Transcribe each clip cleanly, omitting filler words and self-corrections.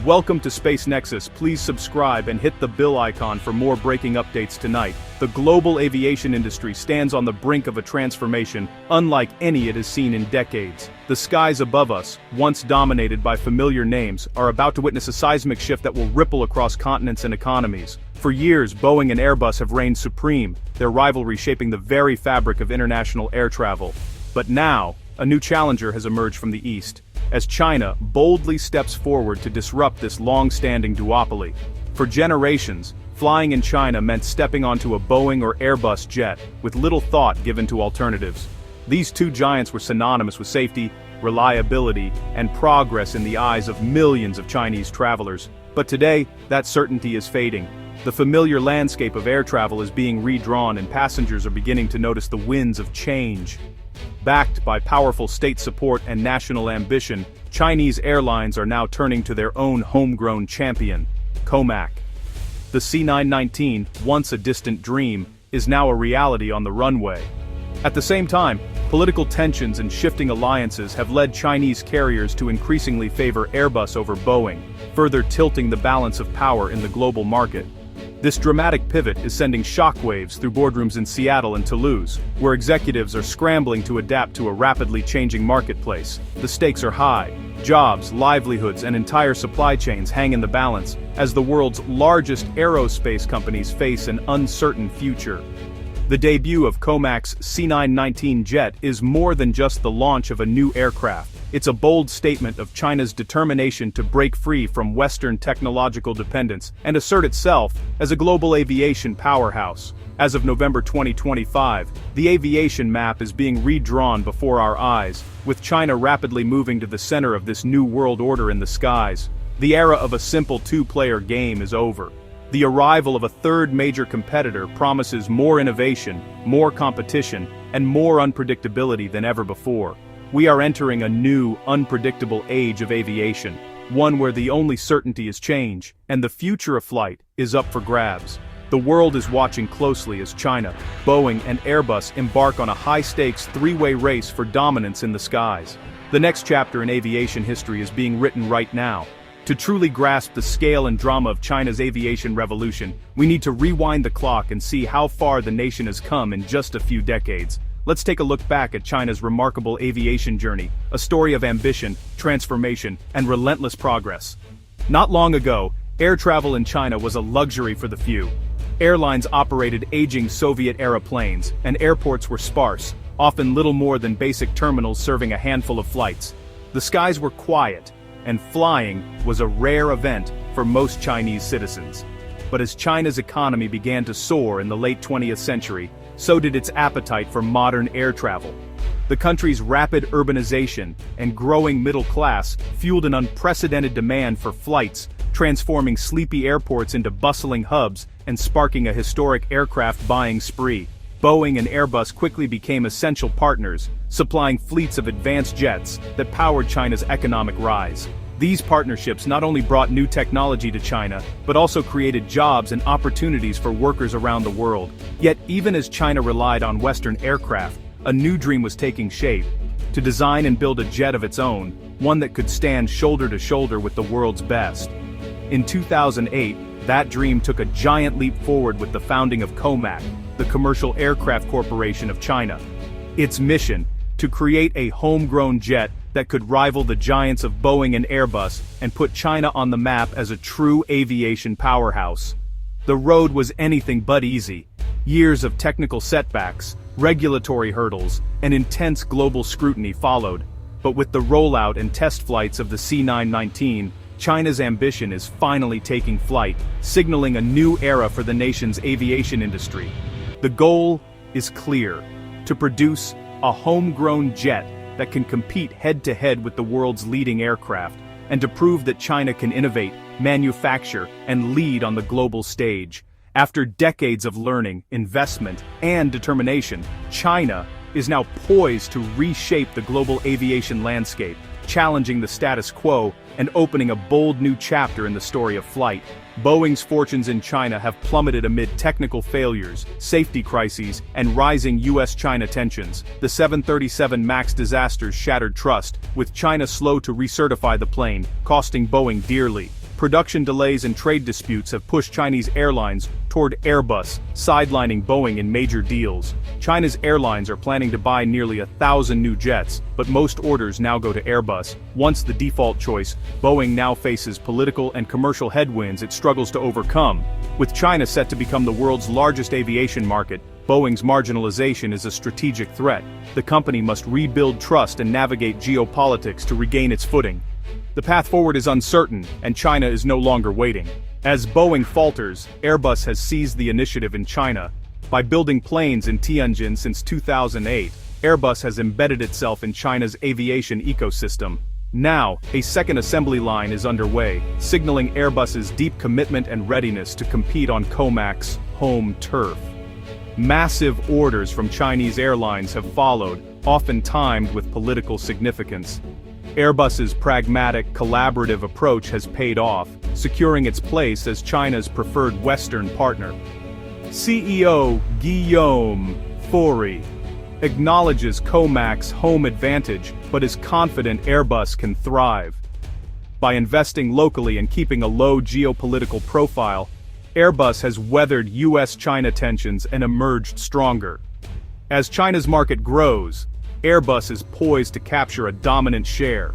Welcome to Space Nexus. Please subscribe and hit the bell icon for more breaking updates tonight. The global aviation industry stands on the brink of a transformation unlike any it has seen in decades. The skies above us, once dominated by familiar names, are about to witness a seismic shift that will ripple across continents and economies. For years, Boeing and Airbus have reigned supreme, their rivalry shaping the very fabric of international air travel. But now, a new challenger has emerged from the east, as China boldly steps forward to disrupt this long-standing duopoly. For generations, flying in China meant stepping onto a Boeing or Airbus jet, with little thought given to alternatives. These two giants were synonymous with safety, reliability, and progress in the eyes of millions of Chinese travelers. But today, that certainty is fading. The familiar landscape of air travel is being redrawn and passengers are beginning to notice the winds of change. Backed by powerful state support and national ambition, Chinese airlines are now turning to their own homegrown champion, COMAC. The C919, once a distant dream, is now a reality on the runway. At the same time, political tensions and shifting alliances have led Chinese carriers to increasingly favor Airbus over Boeing, further tilting the balance of power in the global market. This dramatic pivot is sending shockwaves through boardrooms in Seattle and Toulouse, where executives are scrambling to adapt to a rapidly changing marketplace. The stakes are high. Jobs, livelihoods, and entire supply chains hang in the balance, as the world's largest aerospace companies face an uncertain future. The debut of COMAC's C919 jet is more than just the launch of a new aircraft. It's a bold statement of China's determination to break free from Western technological dependence and assert itself as a global aviation powerhouse. As of November 2025, the aviation map is being redrawn before our eyes, with China rapidly moving to the center of this new world order in the skies. The era of a simple two-player game is over. The arrival of a third major competitor promises more innovation, more competition, and more unpredictability than ever before. We are entering a new, unpredictable age of aviation, one where the only certainty is change, and the future of flight is up for grabs. The world is watching closely as China, Boeing, and Airbus embark on a high-stakes three-way race for dominance in the skies. The next chapter in aviation history is being written right now. To truly grasp the scale and drama of China's aviation revolution, we need to rewind the clock and see how far the nation has come in just a few decades. Let's take a look back at China's remarkable aviation journey, a story of ambition, transformation, and relentless progress. Not long ago, air travel in China was a luxury for the few. Airlines operated aging Soviet-era planes, and airports were sparse, often little more than basic terminals serving a handful of flights. The skies were quiet, and flying was a rare event for most Chinese citizens. But as China's economy began to soar in the late 20th century, so did its appetite for modern air travel. The country's rapid urbanization and growing middle class fueled an unprecedented demand for flights, transforming sleepy airports into bustling hubs and sparking a historic aircraft buying spree. Boeing and Airbus quickly became essential partners, supplying fleets of advanced jets that powered China's economic rise. These partnerships not only brought new technology to China, but also created jobs and opportunities for workers around the world. Yet even as China relied on Western aircraft, a new dream was taking shape: to design and build a jet of its own, one that could stand shoulder to shoulder with the world's best. In 2008, that dream took a giant leap forward with the founding of COMAC, the Commercial Aircraft Corporation of China. Its mission: to create a homegrown jet that could rival the giants of Boeing and Airbus and put China on the map as a true aviation powerhouse. The road was anything but easy. Years of technical setbacks, regulatory hurdles, and intense global scrutiny followed. But with the rollout and test flights of the C919, China's ambition is finally taking flight, signaling a new era for the nation's aviation industry. The goal is clear: to produce a homegrown jet that can compete head-to-head with the world's leading aircraft, and to prove that China can innovate, manufacture, and lead on the global stage. After decades of learning, investment, and determination, China is now poised to reshape the global aviation landscape, challenging the status quo and opening a bold new chapter in the story of flight. Boeing's fortunes in China have plummeted amid technical failures, safety crises, and rising US-China tensions. The 737 MAX disasters shattered trust, with China slow to recertify the plane, costing Boeing dearly. production delays and trade disputes have pushed Chinese airlines toward Airbus, sidelining Boeing in major deals. China's airlines are planning to buy nearly 1,000 new jets, but most orders now go to Airbus. Once the default choice, Boeing now faces political and commercial headwinds it struggles to overcome. With China set to become the world's largest aviation market, Boeing's marginalization is a strategic threat. The company must rebuild trust and navigate geopolitics to regain its footing. The path forward is uncertain, and China is no longer waiting. As Boeing falters, Airbus has seized the initiative in China. By building planes in Tianjin since 2008, Airbus has embedded itself in China's aviation ecosystem. Now, a second assembly line is underway, signaling Airbus's deep commitment and readiness to compete on COMAC's home turf. Massive orders from Chinese airlines have followed, often timed with political significance. Airbus's pragmatic, collaborative approach has paid off, securing its place as China's preferred Western partner. CEO Guillaume Faury acknowledges COMAC's home advantage, but is confident Airbus can thrive. By investing locally and keeping a low geopolitical profile, Airbus has weathered US-China tensions and emerged stronger. As China's market grows, Airbus is poised to capture a dominant share.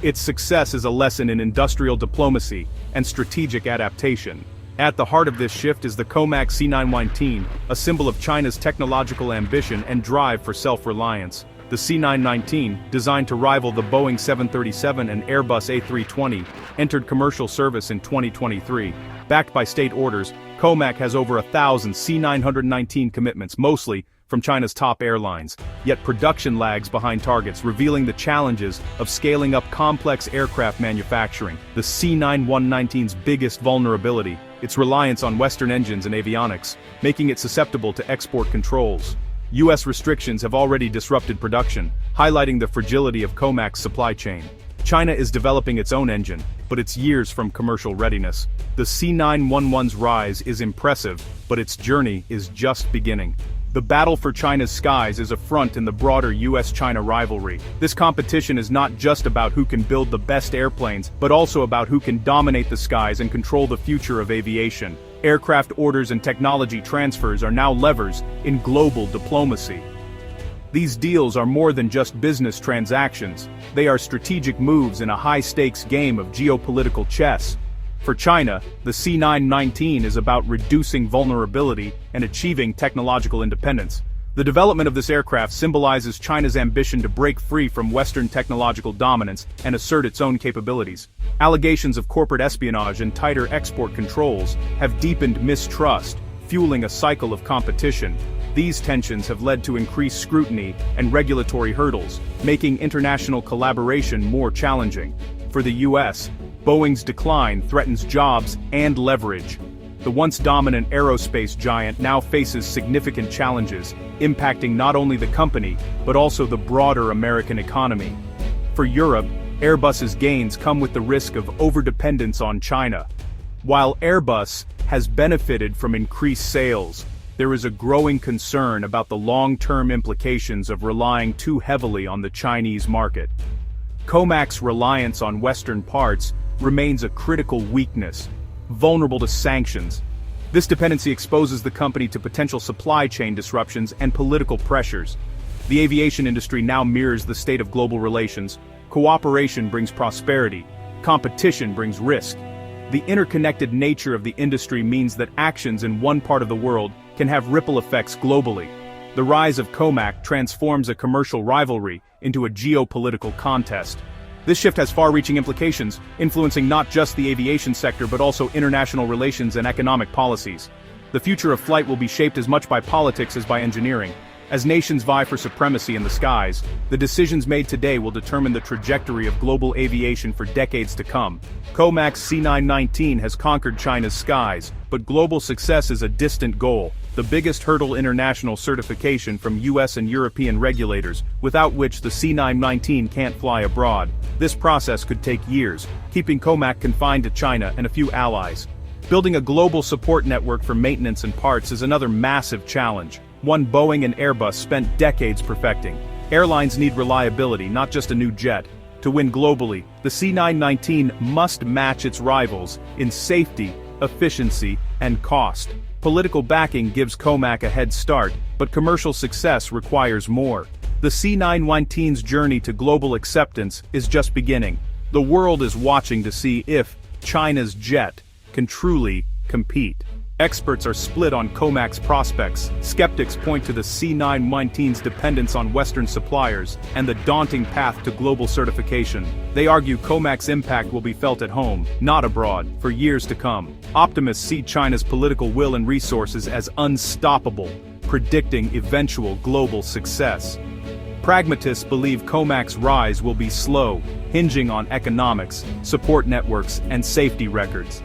Its success is a lesson in industrial diplomacy and strategic adaptation. At the heart of this shift is the COMAC C919, a symbol of China's technological ambition and drive for self-reliance. The C919, designed to rival the Boeing 737 and Airbus A320, entered commercial service in 2023. Backed by state orders, COMAC has over 1,000 C919 commitments, mostly from China's top airlines. Yet production lags behind targets, revealing the challenges of scaling up complex aircraft manufacturing. The C919's biggest vulnerability, its reliance on Western engines and avionics, making it susceptible to export controls. US restrictions have already disrupted production, highlighting the fragility of COMAC's supply chain. China is developing its own engine, but it's years from commercial readiness. The C911's rise is impressive, but its journey is just beginning. The battle for China's skies is a front in the broader US-China rivalry. This competition is not just about who can build the best airplanes, but also about who can dominate the skies and control the future of aviation. Aircraft orders and technology transfers are now levers in global diplomacy. These deals are more than just business transactions. They are strategic moves in a high-stakes game of geopolitical chess. For China, the C919 is about reducing vulnerability and achieving technological independence. The development of this aircraft symbolizes China's ambition to break free from Western technological dominance and assert its own capabilities. Allegations of corporate espionage and tighter export controls have deepened mistrust, fueling a cycle of competition. These tensions have led to increased scrutiny and regulatory hurdles, making international collaboration more challenging. For the US, Boeing's decline threatens jobs and leverage. The once dominant aerospace giant now faces significant challenges, impacting not only the company, but also the broader American economy. For Europe, Airbus's gains come with the risk of overdependence on China. While Airbus has benefited from increased sales, there is a growing concern about the long-term implications of relying too heavily on the Chinese market. COMAC's reliance on Western parts remains a critical weakness, vulnerable to sanctions. This dependency exposes the company to potential supply chain disruptions and political pressures. The aviation industry now mirrors the state of global relations. Cooperation brings prosperity, competition brings risk. The interconnected nature of the industry means that actions in one part of the world can have ripple effects globally. The rise of COMAC transforms a commercial rivalry into a geopolitical contest. This shift has far-reaching implications, influencing not just the aviation sector but also international relations and economic policies. The future of flight will be shaped as much by politics as by engineering. As nations vie for supremacy in the skies, the decisions made today will determine the trajectory of global aviation for decades to come. COMAC's C919 has conquered China's skies, but global success is a distant goal, the biggest hurdle international certification from US and European regulators, without which the C919 can't fly abroad. This process could take years, keeping COMAC confined to China and a few allies. Building a global support network for maintenance and parts is another massive challenge, one Boeing and Airbus spent decades perfecting. Airlines need reliability, not just a new jet. To win globally, the C919 must match its rivals in safety, efficiency, and cost. Political backing gives COMAC a head start, but commercial success requires more. The C919's journey to global acceptance is just beginning. The world is watching to see if China's jet can truly compete. Experts are split on COMAC's prospects. Skeptics point to the C919's dependence on Western suppliers and the daunting path to global certification. They argue COMAC's impact will be felt at home, not abroad, for years to come. Optimists see China's political will and resources as unstoppable, predicting eventual global success. Pragmatists believe COMAC's rise will be slow, hinging on economics, support networks, and safety records.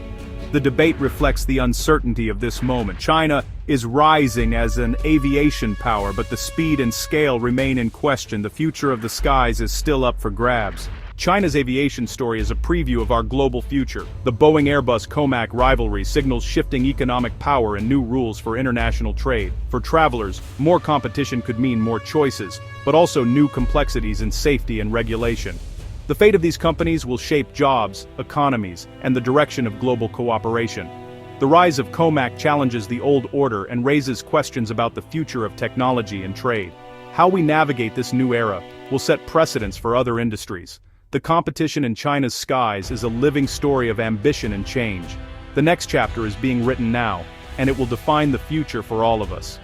The debate reflects the uncertainty of this moment. China is rising as an aviation power, but the speed and scale remain in question. The future of the skies is still up for grabs. China's aviation story is a preview of our global future. The Boeing-Airbus COMAC rivalry signals shifting economic power and new rules for international trade. For travelers, more competition could mean more choices, but also new complexities in safety and regulation. The fate of these companies will shape jobs, economies, and the direction of global cooperation. The rise of COMAC challenges the old order and raises questions about the future of technology and trade. How we navigate this new era will set precedents for other industries. The competition in China's skies is a living story of ambition and change. The next chapter is being written now, and it will define the future for all of us.